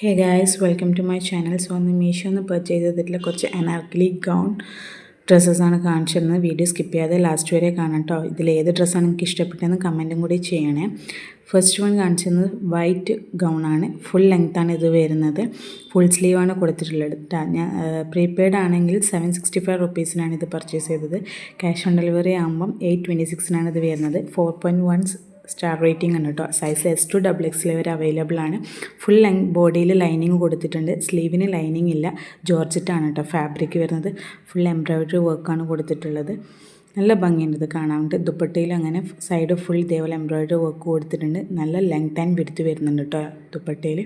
Hey guys, welcome to my channel. So on the Meesho purchase ചെയ്തിട്ടുള്ള കുറച്ച് Anarkali gown ഡ്രസ്സസാണ് കാണിച്ചിരുന്നത്. Video skip ചെയ്യാതെ last വരെ കാണാം കേട്ടോ. ഇതിൽ ഏത് ഡ്രസ്സാണ് എനിക്ക് ഇഷ്ടപ്പെട്ടതെന്ന് കമൻറ്റും കൂടി ചെയ്യണേ. ഫസ്റ്റ് വൺ കാണിച്ചിരുന്നത് വൈറ്റ് ഗൗണാണ്. ഫുൾ ലെങ്ത്താണ് ഇത് വരുന്നത്. ഫുൾ സ്ലീവാണ് കൊടുത്തിട്ടുള്ളത്. ഞാൻ പ്രീപെയ്ഡ് ആണെങ്കിൽ 765 റുപ്പീസിനാണ് ഇത് പർച്ചേസ് ചെയ്തത്. ക്യാഷ് ഓൺ ഡെലിവറി ആകുമ്പം 826 ഇത് വരുന്നത്. 4.1 സ്റ്റാർ റേറ്റിംഗ് ആണ് കേട്ടോ. സൈസ് S to XXL വരെ അവൈലബിൾ ആണ്. ഫുൾ ബോഡിയിൽ ലൈനിങ് കൊടുത്തിട്ടുണ്ട്. സ്ലീവിന് ലൈനിങ് ഇല്ല. ജോർജറ്റാണ് കേട്ടോ ഫാബ്രിക് വരുന്നത്. ഫുൾ എംബ്രോയ്ഡറി വർക്കാണ് കൊടുത്തിട്ടുള്ളത്. നല്ല ഭംഗിയുണ്ട് ഇത് കാണാൻ വേണ്ടി. ദുപ്പട്ടയിൽ അങ്ങനെ സൈഡ് ഫുൾ ഇതേപോലെ എംബ്രോയ്ഡറി വർക്ക് കൊടുത്തിട്ടുണ്ട്. നല്ല ലെങ്ത് ആൻഡ് വിഡ്ത്ത് വരുന്നുണ്ട് കേട്ടോ ദുപ്പട്ടയിൽ.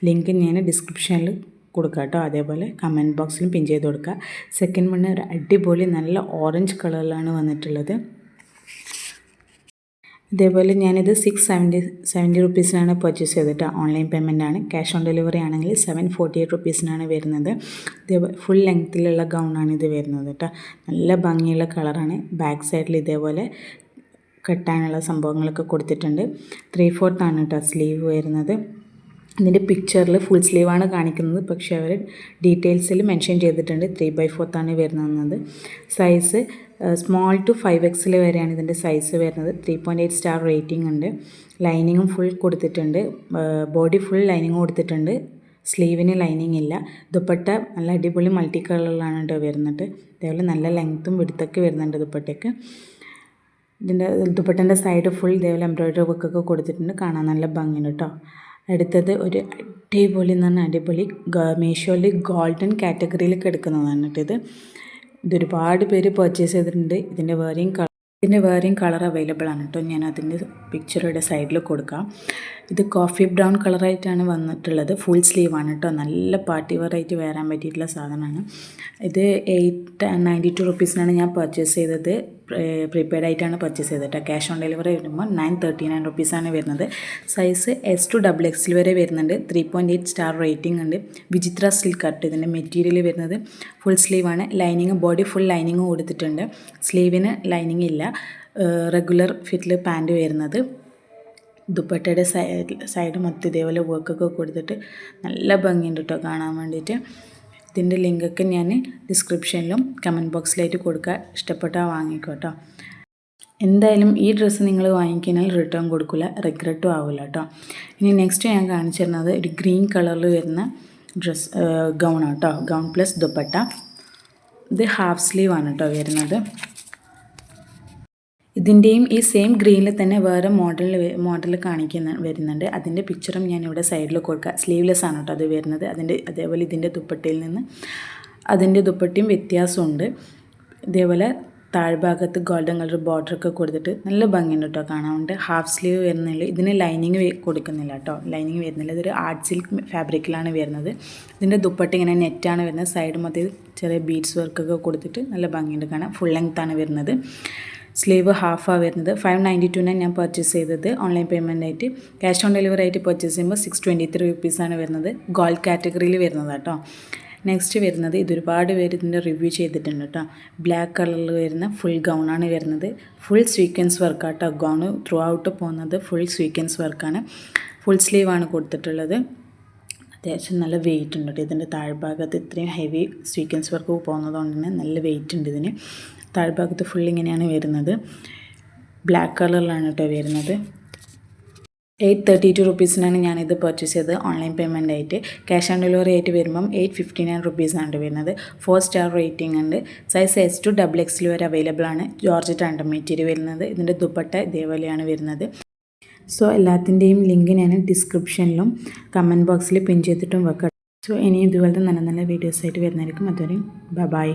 ലിങ്ക് ഞാൻ ഡിസ്ക്രിപ്ഷനിൽ കൊടുക്കുക കേട്ടോ. അതേപോലെ കമൻറ്റ് ബോക്സിലും പിൻ ചെയ്ത് കൊടുക്കുക. സെക്കൻഡ് വൺ ഒരു അടിപൊളി നല്ല ഓറഞ്ച് കളറിലാണ് വന്നിട്ടുള്ളത്. ഇതേപോലെ ഞാനിത് 670 റുപ്പീസിനാണ് പർച്ചേസ് ചെയ്തിട്ട്. ഓൺലൈൻ പേയ്മെൻ്റ് ആണ്. ക്യാഷ് ഓൺ ഡെലിവറി ആണെങ്കിൽ 748 റുപ്പീസിനാണ് വരുന്നത്. ഇതേപോലെ ഫുൾ ലെങ്ത്തിലുള്ള ഗൗണാണ് ഇത് വരുന്നത് കേട്ടോ. നല്ല ഭംഗിയുള്ള കളറാണ്. ബാക്ക് സൈഡിൽ ഇതേപോലെ കെട്ടാനുള്ള സംഭവങ്ങളൊക്കെ കൊടുത്തിട്ടുണ്ട്. 3/4 ആണ് കേട്ടോ സ്ലീവ് വരുന്നത്. ഇതിൻ്റെ പിക്ചറിൽ ഫുൾ സ്ലീവാണ് കാണിക്കുന്നത്, പക്ഷേ അവർ ഡീറ്റെയിൽസിൽ മെൻഷൻ ചെയ്തിട്ടുണ്ട് 3/4 ആണ് വരുന്നത്. സൈസ് സ്മോൾ ടു 5XL വരെയാണ് ഇതിൻ്റെ സൈസ് വരുന്നത്. 3.8 സ്റ്റാർ റേറ്റിംഗ് ഉണ്ട്. ലൈനിങ്ങും ഫുൾ കൊടുത്തിട്ടുണ്ട്. ബോഡി ഫുൾ ലൈനിങ് കൊടുത്തിട്ടുണ്ട്. സ്ലീവിന് ലൈനിങ് ഇല്ല. ദുപ്പട്ട നല്ല അടിപൊളി മൾട്ടി കളറിലാണ് കേട്ടോ വരുന്നത്. അതേപോലെ നല്ല ലെങ്ത്തും വിടുത്തൊക്കെ വരുന്നുണ്ട് ദുപ്പട്ടയ്ക്ക്. ഇതിൻ്റെ ദുപ്പട്ടൻ്റെ സൈഡ് ഫുൾ ഇതേപോലെ എംബ്രോയ്ഡറി വർക്കൊക്കെ കൊടുത്തിട്ടുണ്ട്. കാണാൻ നല്ല ഭംഗിയുണ്ട് കേട്ടോ. അടുത്തത് ഒരു അടിപൊളി എന്ന് പറഞ്ഞാൽ അടിപൊളി മീഷോയിൽ ഗോൾഡൻ കാറ്റഗറിയിലൊക്കെ എടുക്കുന്നതാണ് കേട്ടോ. ഇതൊരുപാട് പേര് പർച്ചേസ് ചെയ്തിട്ടുണ്ട്. ഇതിൻ്റെ വേറെയും കളർ അവൈലബിൾ ആണ് കേട്ടോ. ഞാൻ അതിൻ്റെ പിക്ചറുടെ സൈഡിൽ കൊടുക്കാം. ഇത് കോഫി ബ്രൗൺ കളറായിട്ടാണ് വന്നിട്ടുള്ളത്. ഫുൾ സ്ലീവാണ് കേട്ടോ. നല്ല പാർട്ടി വെയർ ആയിട്ട് വരാൻ പറ്റിയിട്ടുള്ള സാധനമാണ്. ഇത് 892 റുപ്പീസിനാണ് ഞാൻ പർച്ചേസ് ചെയ്തത്. പ്രീപെയ്ഡ് ആയിട്ടാണ് പർച്ചേസ് ചെയ്തത്. ക്യാഷ് ഓൺ ഡെലിവറി വരുമ്പോൾ 939 റുപ്പീസാണ് വരുന്നത്. സൈസ് S to XXL വരെ വരുന്നുണ്ട്. 3.8 സ്റ്റാർ റേറ്റിംഗ് ഉണ്ട്. വിചിത്ര സിൽക്ക് കട്ട് ഇതിൻ്റെ മെറ്റീരിയൽ വരുന്നത്. ഫുൾ സ്ലീവാണ്. ലൈനിങ് ബോഡി ഫുൾ ലൈനിങ് കൊടുത്തിട്ടുണ്ട്. സ്ലീവിന് ലൈനിങ് ഇല്ല. റെഗുലർ ഫിറ്റിൽ പാൻറ്റ് വരുന്നത്. ദുപ്പട്ടയുടെ സൈഡ് മൊത്തം ഇതേപോലെ വർക്കൊക്കെ കൊടുത്തിട്ട് നല്ല ഭംഗിയുണ്ട് കേട്ടോ കാണാൻ വേണ്ടിയിട്ട്. ഇതിൻ്റെ ലിങ്കൊക്കെ ഞാൻ ഡിസ്ക്രിപ്ഷനിലും കമൻറ്റ് ബോക്സിലായിട്ട് കൊടുക്കുക. ഇഷ്ടപ്പെട്ടാൽ വാങ്ങിക്കോട്ടോ. എന്തായാലും ഈ ഡ്രസ്സ് നിങ്ങൾ വാങ്ങിക്കഴിഞ്ഞാൽ റിട്ടേൺ കൊടുക്കില്ല, റിഗ്രറ്റും ആവില്ല കേട്ടോ. ഇനി നെക്സ്റ്റ് ഞാൻ കാണിച്ചിരുന്നത് ഒരു ഗ്രീൻ കളറിൽ വരുന്ന ഡ്രസ്സ് ഗൗണാണ് കേട്ടോ. Gown plus dupatta. ഇത് ഹാഫ് സ്ലീവാണ് കേട്ടോ വരുന്നത്. ഇതിൻ്റെയും ഈ സെയിം ഗ്രീനിൽ തന്നെ വേറെ മോഡൽ വരുന്നുണ്ട്. അതിൻ്റെ പിക്ചറും ഞാൻ ഇവിടെ സൈഡിൽ കൊടുക്കുക. സ്ലീവ്ലെസ് ആണ് കേട്ടോ അത് വരുന്നത്. അതേപോലെ ഇതിൻ്റെ ദുപ്പട്ടയിൽ നിന്ന് അതിൻ്റെ ദുപ്പട്ടയും വ്യത്യാസമുണ്ട്. ഇതേപോലെ താഴ്ഭാഗത്ത് ഗോൾഡൻ കളർ ബോർഡറൊക്കെ കൊടുത്തിട്ട് നല്ല ഭംഗിയുണ്ട് കേട്ടോ കാണാൻ വേണ്ടി. ഹാഫ് സ്ലീവ് വരുന്നില്ല. ഇതിന് ലൈനിങ് കൊടുക്കുന്നില്ല കേട്ടോ. ലൈനിങ് വരുന്നില്ല. ഇതൊരു ആർട്ട് സിൽക്ക് ഫാബ്രിക്കിലാണ് വരുന്നത്. ഇതിൻ്റെ ദുപ്പട്ട ഇങ്ങനെ നെറ്റാണ് വരുന്നത്. സൈഡ് മൊത്തം ചെറിയ ബീഡ്സ് വർക്കൊക്കെ കൊടുത്തിട്ട് നല്ല ഭംഗിയുണ്ട് കാണാൻ. ഫുൾ ലെങ്ത്താണ് വരുന്നത്. സ്ലീവ് ഹാഫാണ് വരുന്നത്. 592 ഞാൻ പർച്ചേസ് ചെയ്തത് ഓൺലൈൻ പേയ്മെൻ്റ് ആയിട്ട്. ക്യാഷ് ഓൺ ഡെലിവറി ആയിട്ട് പർച്ചേസ് ചെയ്യുമ്പോൾ 623 റുപ്പീസാണ് വരുന്നത്. ഗോൾഡ് കാറ്റഗറിയിൽ വരുന്നത് കേട്ടോ. നെക്സ്റ്റ് വരുന്നത് ഇതൊരുപാട് പേര് ഇതിൻ്റെ റിവ്യൂ ചെയ്തിട്ടുണ്ട് കേട്ടോ. ബ്ലാക്ക് കളറിൽ വരുന്ന ഫുൾ ഗൗണാണ് വരുന്നത്. ഫുൾ സ്വീക്വൻസ് വർക്കാണ് കേട്ടോ. ഗൗണ് ത്രൂ ഔട്ട് പോകുന്നത് ഫുൾ സ്വീക്വൻസ് വർക്കാണ്. ഫുൾ സ്ലീവാണ് കൊടുത്തിട്ടുള്ളത്. അത്യാവശ്യം നല്ല വെയിറ്റ് ഉണ്ട് കേട്ടോ. ഇതിൻ്റെ താഴ്ഭാഗത്ത് ഇത്രയും ഹെവി സ്വീക്വൻസ് വർക്ക് പോകുന്നതുകൊണ്ട് തന്നെ നല്ല വെയിറ്റ് ഉണ്ട് ഇതിന്. താഴ്ഭാഗത്ത് ഫുൾ ഇങ്ങനെയാണ് വരുന്നത്. ബ്ലാക്ക് കളറിലാണ് കേട്ടോ വരുന്നത്. 832 റുപ്പീസിനാണ് ഞാനിത് പർച്ചേസ് ചെയ്തത് ഓൺലൈൻ പേയ്മെൻ്റ് ആയിട്ട്. ക്യാഷ് ഓൺ ഡെലിവറി ആയിട്ട് വരുമ്പം 859 റുപ്പീസാണ് വരുന്നത്. 4 സ്റ്റാർ റേറ്റിംഗ് ഉണ്ട്. സൈസ് S to XXL വരെ അവൈലബിൾ ആണ്. ജോർജറ്റാണ് മെറ്റീരിയൽ വരുന്നത്. ഇതിൻ്റെ ദുപ്പട്ട ഇതേപോലെയാണ് വരുന്നത്. സോ എല്ലാത്തിൻ്റെയും ലിങ്ക് ഞാൻ ഡിസ്ക്രിപ്ഷനിലും കമൻറ്റ് ബോക്സിൽ പിൻ ചെയ്തിട്ടും വെക്കാം. സോ ഇനിയും ഇതുപോലത്തെ നല്ല നല്ല വീഡിയോസായിട്ട് വരുന്നതായിരിക്കും. അതുവരെ ബൈ.